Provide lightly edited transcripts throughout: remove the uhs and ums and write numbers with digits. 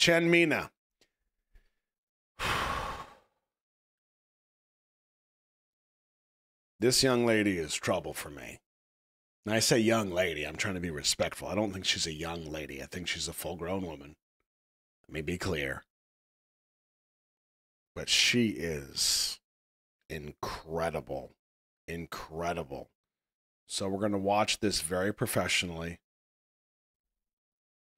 Chanmina. This young lady is trouble for me. And I say young lady, I'm trying to be respectful. I don't think she's a young lady. I think she's a full-grown woman. Let me be clear. But she is incredible. Incredible. So we're going to watch this very professionally.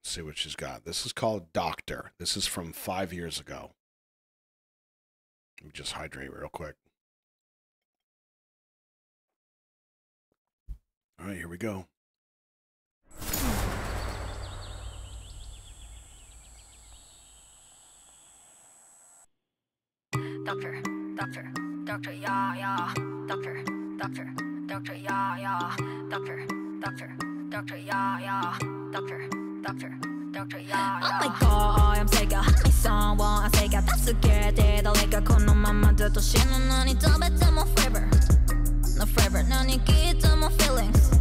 See what she's got. This is called Doctor. This is from 5 years ago. Let me just hydrate real quick. All right, here we go. Doctor, doctor, doctor, yeah, yeah. Doctor, doctor, doctor, yeah, yeah. Doctor, doctor, doctor, yeah, yeah. Doctor, doctor, doctor, yeah, yeah. Oh my god, I'm sick of me someone. I'm sick of that scared. 誰かこのままずっと死ぬのに食べても forever. No forever. 何聞いても feelings.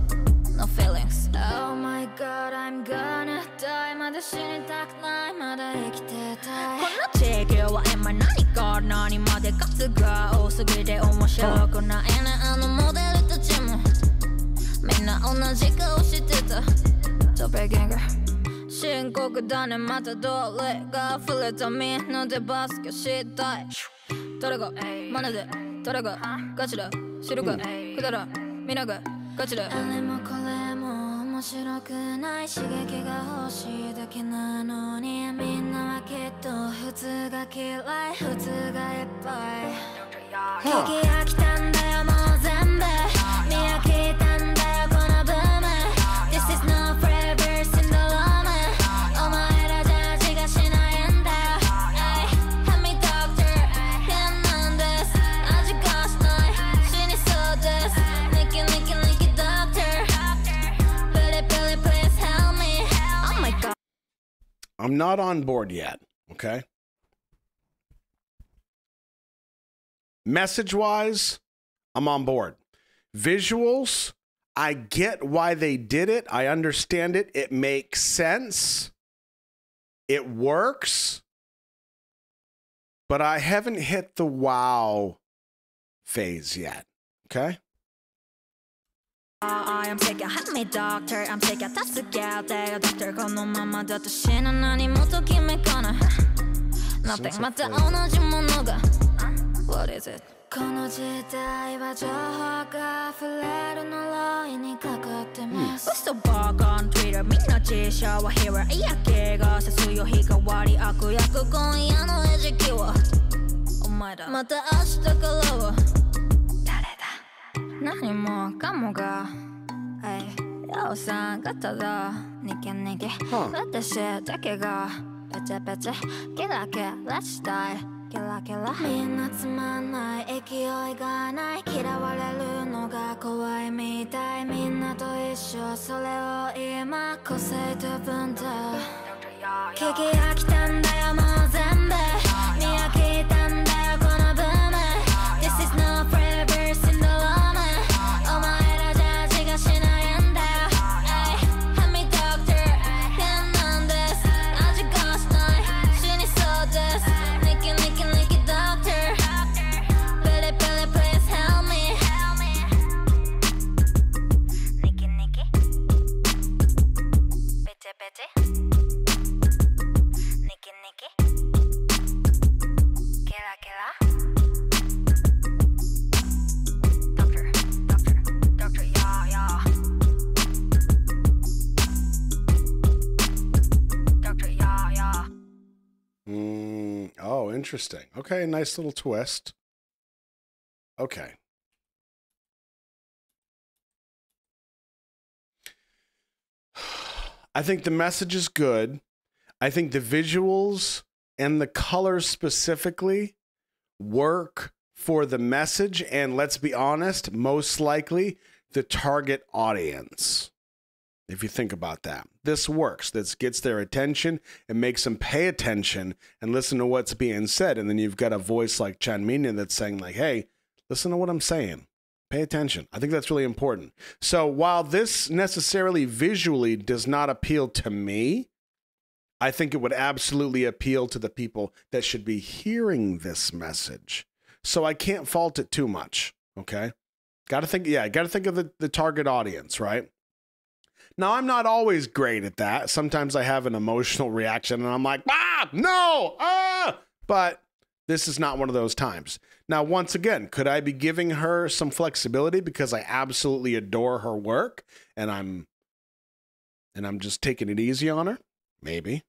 No feelings. Oh my god, I'm gonna die. まだ死にたくない。まだ生きてたい。この地球は今何から何まで数が多すぎて面白くないね。あのモデルたちもみんな同じ顔してた。トペゲンガー深刻だね。またどれが溢れたみんなでバスケしたい。誰がマネで誰がガチだ知るかくだらみんながガチだ。あれもこれも面白くない刺激が欲しいだけなのにみんなはきっと普通が嫌い普通がいっぱい聞き飽きたんだよもう全部見飽きたんだよこのブーム This is no forever syndrome お前らじゃ味がしないんだよ Help me doctor 変なんです味がしない死にそうです Nicky Nicky Nicky doctor Billy Billy please help me Oh my god I'm not on board yet, okay? Message-wise, I'm on board. Visuals, I get why they did it. I understand it. It makes sense. It works. But I haven't hit the wow phase yet, okay? I'm sick of help me doctor I'm sick of 助けて doctor このままだと死ぬ何もときめかない Nothing また同じものが What is it この時代は情報が溢れる呪いにかかってます嘘ばか on Twitter みんな自称は hero 嫌気がさすよ日替わり悪役今夜の餌食はお前だまた明日からは何もかもがようさんがただニキニキ私だけがペチペチキラキラしたいキラキラみんなつまんない勢いがない嫌われるのが怖いみたいみんなと一緒それを今個性と分だ聞き飽きたんだよもう全部見飽きたんだよこのブーム This is no forever syndrome Oh, interesting. Okay, nice little twist. Okay. I think the message is good. I think the visuals and the colors specifically work for the message and, let's be honest, most likely the target audience. If you think about that, this works. This gets their attention and makes them pay attention and listen to what's being said. And then you've got a voice like Chanmina that's saying like, hey, listen to what I'm saying. Pay attention. I think that's really important. So while this necessarily visually does not appeal to me, I think it would absolutely appeal to the people that should be hearing this message. So I can't fault it too much. Okay. Got to think of the target audience, right? Now, I'm not always great at that. Sometimes I have an emotional reaction and I'm like, no. But this is not one of those times. Now, once again, could I be giving her some flexibility because I absolutely adore her work and I'm just taking it easy on her? Maybe.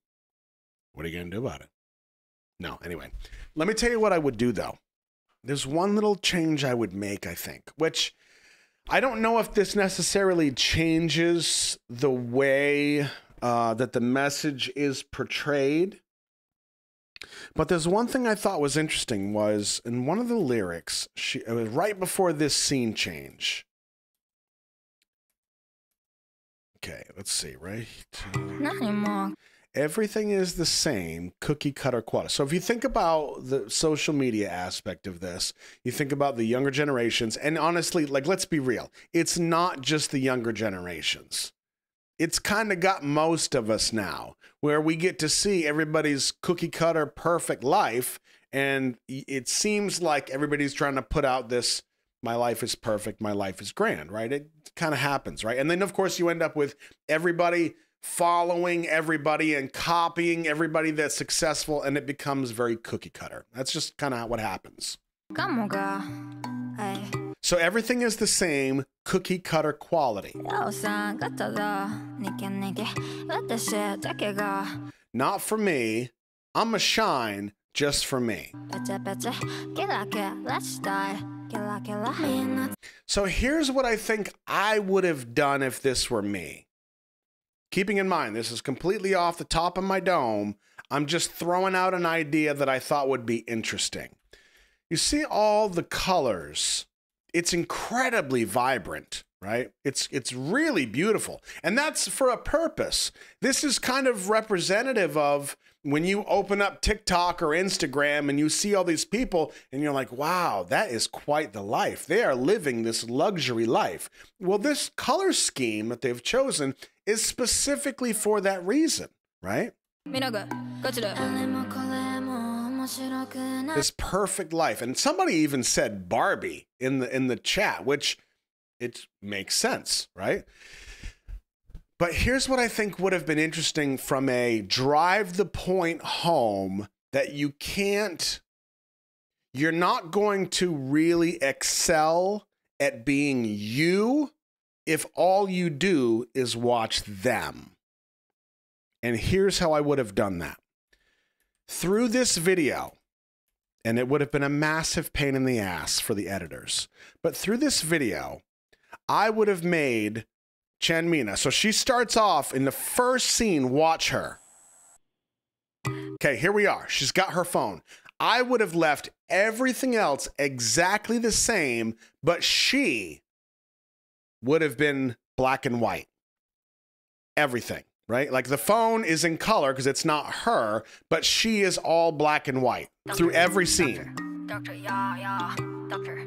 What are you going to do about it? No, anyway. Let me tell you what I would do, though. There's one little change I would make, I think, which I don't know if this necessarily changes the way that the message is portrayed. But there's one thing I thought was interesting was in one of the lyrics, it was right before this scene change. Okay, let's see, right? Everything is the same, cookie cutter quality. So if you think about the social media aspect of this, you think about the younger generations, and honestly, like, let's be real. It's not just the younger generations. It's kind of got most of us now, where we get to see everybody's cookie cutter perfect life, and it seems like everybody's trying to put out this, my life is perfect, my life is grand, right? It kind of happens, right? And then, of course, you end up with everybody following everybody and copying everybody that's successful, and it becomes very cookie cutter. That's just kind of what happens. So everything is the same, cookie cutter quality. Not for me. I'ma shine just for me. So here's what I think I would have done if this were me. Keeping in mind, this is completely off the top of my dome. I'm just throwing out an idea that I thought would be interesting. You see all the colors. It's incredibly vibrant, right? It's really beautiful. And that's for a purpose. This is kind of representative of when you open up TikTok or Instagram and you see all these people and you're like, wow, that is quite the life. They are living this luxury life. Well, this color scheme that they've chosen is specifically for that reason, right? This perfect life. And somebody even said Barbie in the chat, which it makes sense, right? But here's what I think would have been interesting from a drive the point home that you're not going to really excel at being you if all you do is watch them. And here's how I would have done that. Through this video, and it would have been a massive pain in the ass for the editors, but through this video, I would have made Chanmina. So she starts off in the first scene, watch her. Okay, here we are. She's got her phone. I would have left everything else exactly the same, but she would have been black and white. Everything, right? Like the phone is in color because it's not her, but she is all black and white through every scene. Doctor, doctor.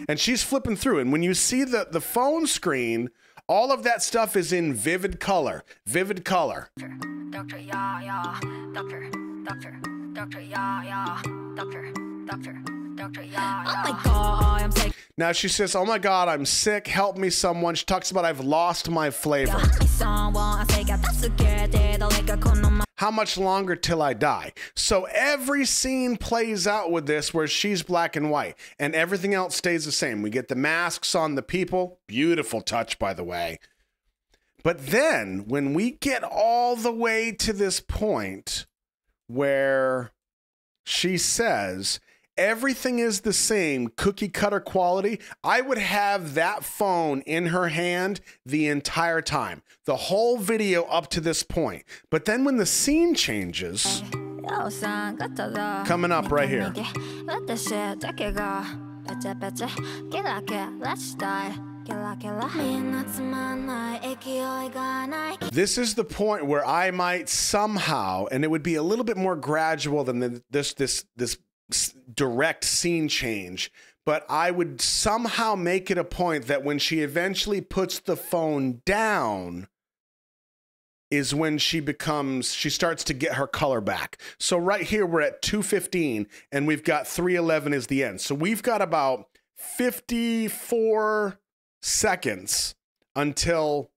And she's flipping through. And when you see the phone screen, all of that stuff is in vivid color. Vivid color. Doctor, doctor, oh my God, I'm sick. Now she says, oh my God, I'm sick. Help me, someone. She talks about I've lost my flavor. How much longer till I die? So every scene plays out with this where she's black and white and everything else stays the same. We get the masks on the people. Beautiful touch, by the way. But then when we get all the way to this point where she says, everything is the same, cookie cutter quality, I would have that phone in her hand the entire time, the whole video up to this point. But then when the scene changes, coming up right here. This is the point where I might somehow, and it would be a little bit more gradual than this direct scene change, but I would somehow make it a point that when she eventually puts the phone down, is when she starts to get her color back. So right here, we're at 2:15 and we've got 3:11 is the end. So we've got about 54 seconds until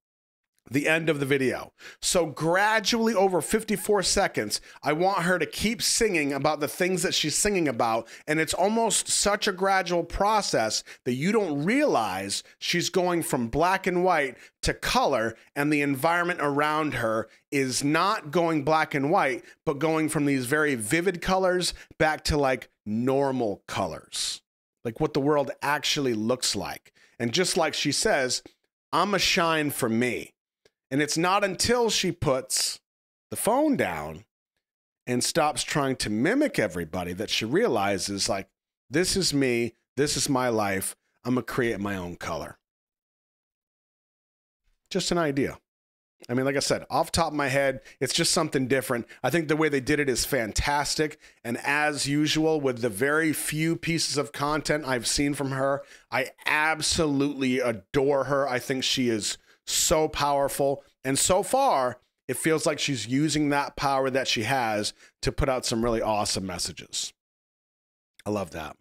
the end of the video. So gradually over 54 seconds, I want her to keep singing about the things that she's singing about. And it's almost such a gradual process that you don't realize she's going from black and white to color, and the environment around her is not going black and white, but going from these very vivid colors back to like normal colors, like what the world actually looks like. And just like she says, I'm a shine for me. And it's not until she puts the phone down and stops trying to mimic everybody that she realizes, like, this is me, this is my life, I'm gonna create my own color. Just an idea. I mean, like I said, off the top of my head, it's just something different. I think the way they did it is fantastic. And as usual, with the very few pieces of content I've seen from her, I absolutely adore her. I think she is so powerful. And so far, it feels like she's using that power that she has to put out some really awesome messages. I love that.